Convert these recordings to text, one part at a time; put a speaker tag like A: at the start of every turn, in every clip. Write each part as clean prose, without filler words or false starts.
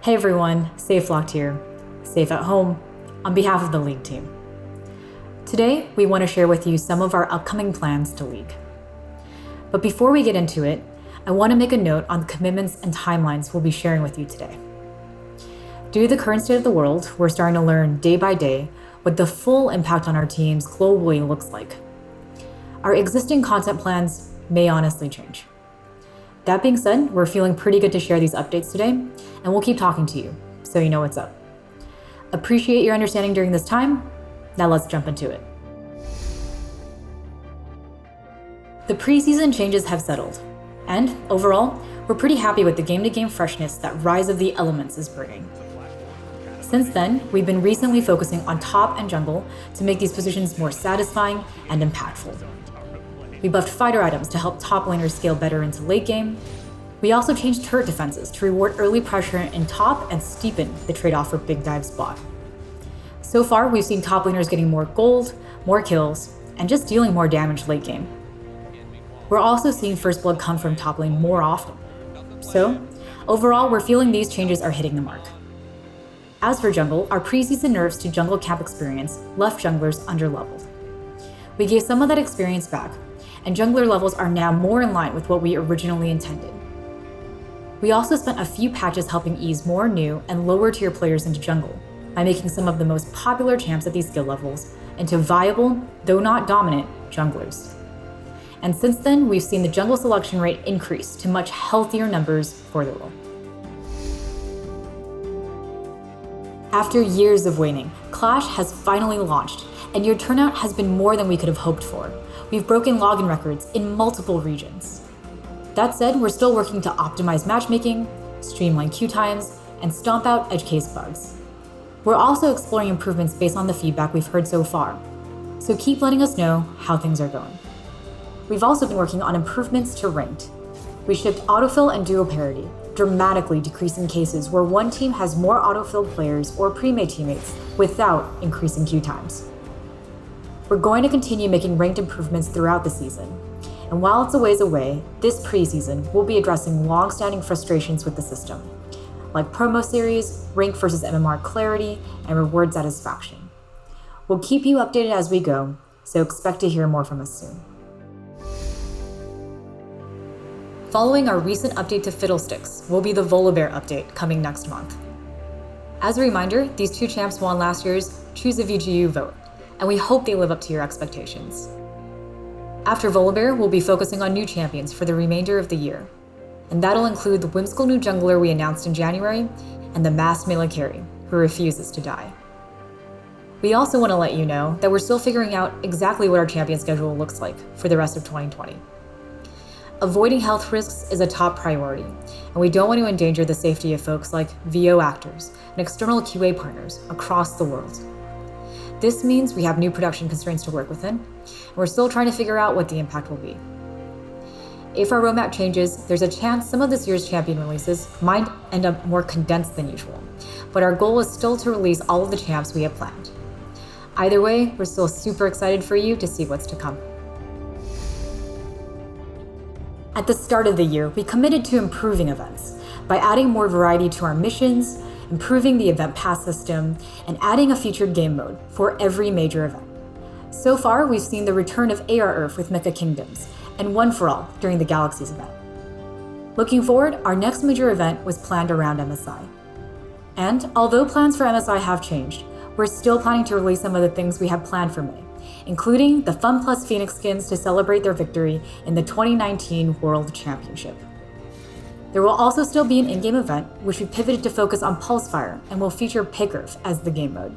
A: Hey everyone, Safelocked here, safe at home, on behalf of the League team. Today, we want to share with you some of our upcoming plans to League. But before we get into it, I want to make a note on the commitments and timelines we'll be sharing with you today. Due to the current state of the world, we're starting to learn day by day what the full impact on our teams globally looks like. Our existing content plans may honestly change. That being said, we're feeling pretty good to share these updates today, and we'll keep talking to you, so you know what's up. Appreciate your understanding during this time. Now let's jump into it. The preseason changes have settled, and overall, we're pretty happy with the game-to-game freshness that Rise of the Elements is bringing. Since then, we've been recently focusing on top and jungle to make these positions more satisfying and impactful. We buffed fighter items to help top laners scale better into late game. We also changed turret defenses to reward early pressure in top and steepen the trade-off for big dive spot. So far, we've seen top laners getting more gold, more kills, and just dealing more damage late game. We're also seeing first blood come from top lane more often. So, overall, we're feeling these changes are hitting the mark. As for jungle, our preseason nerfs to jungle camp experience left junglers underleveled. We gave some of that experience back, and jungler levels are now more in line with what we originally intended. We also spent a few patches helping ease more new and lower tier players into jungle by making some of the most popular champs at these skill levels into viable, though not dominant, junglers. And since then, we've seen the jungle selection rate increase to much healthier numbers for the role. After years of waiting, Clash has finally launched, and your turnout has been more than we could have hoped for. We've broken login records in multiple regions. That said, we're still working to optimize matchmaking, streamline queue times, and stomp out edge case bugs. We're also exploring improvements based on the feedback we've heard so far, so keep letting us know how things are going. We've also been working on improvements to ranked. We shipped autofill and duo parity, dramatically decreasing cases where one team has more autofilled players or pre-made teammates without increasing queue times. We're going to continue making ranked improvements throughout the season, and while it's a ways away, this preseason we'll be addressing long-standing frustrations with the system, like promo series, rank versus MMR clarity, and reward satisfaction. We'll keep you updated as we go, so expect to hear more from us soon. Following our recent update to Fiddlesticks will be the Volibear update coming next month. As a reminder, these two champs won last year's Choose a VGU vote, and we hope they live up to your expectations. After Volibear, we'll be focusing on new champions for the remainder of the year, and that'll include the whimsical new jungler we announced in January and the masked melee carry who refuses to die. We also want to let you know that we're still figuring out exactly what our champion schedule looks like for the rest of 2020. Avoiding health risks is a top priority, and we don't want to endanger the safety of folks like VO actors and external QA partners across the world. This means we have new production constraints to work within, and we're still trying to figure out what the impact will be. If our roadmap changes, there's a chance some of this year's champion releases might end up more condensed than usual, but our goal is still to release all of the champs we have planned. Either way, we're still super excited for you to see what's to come. At the start of the year, we committed to improving events by adding more variety to our missions, improving the event pass system, and adding a featured game mode for every major event. So far, we've seen the return of AR Earth with Mecha Kingdoms, and One for All during the Galaxies event. Looking forward, our next major event was planned around MSI. And although plans for MSI have changed, we're still planning to release some of the things we have planned for May, including the Fun Plus Phoenix skins to celebrate their victory in the 2019 World Championship. There will also still be an in-game event, which we pivoted to focus on Pulsefire and will feature Pickers as the game mode.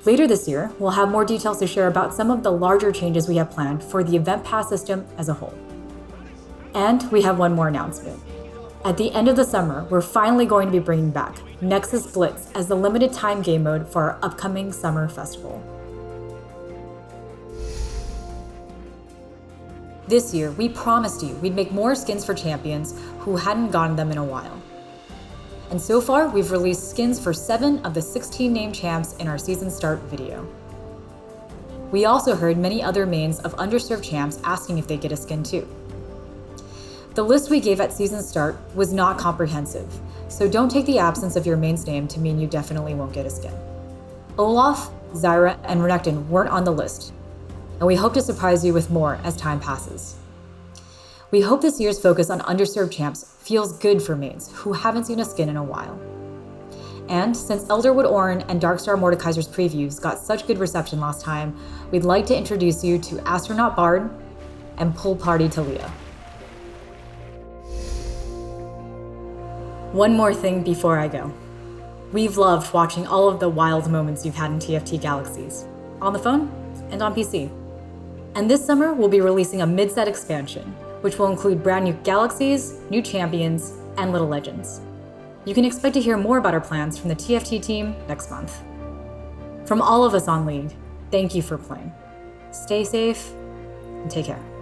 A: Later this year, we'll have more details to share about some of the larger changes we have planned for the event pass system as a whole. And we have one more announcement. At the end of the summer, we're finally going to be bringing back Nexus Blitz as the limited time game mode for our upcoming summer festival. This year, we promised you we'd make more skins for champions who hadn't gotten them in a while. And so far, we've released skins for 7 of the 16 named champs in our season start video. We also heard many other mains of underserved champs asking if they get a skin too. The list we gave at season start was not comprehensive, so don't take the absence of your main's name to mean you definitely won't get a skin. Olaf, Zyra, and Renekton weren't on the list, and we hope to surprise you with more as time passes. We hope this year's focus on underserved champs feels good for mains who haven't seen a skin in a while. And since Elderwood Orin and Darkstar Mordekaiser's previews got such good reception last time, we'd like to introduce you to Astronaut Bard and Pool Party Talia. One more thing before I go. We've loved watching all of the wild moments you've had in TFT Galaxies, on the phone and on PC. And this summer, we'll be releasing a mid-set expansion, which will include brand new galaxies, new champions, and little legends. You can expect to hear more about our plans from the TFT team next month. From all of us on League, thank you for playing. Stay safe and take care.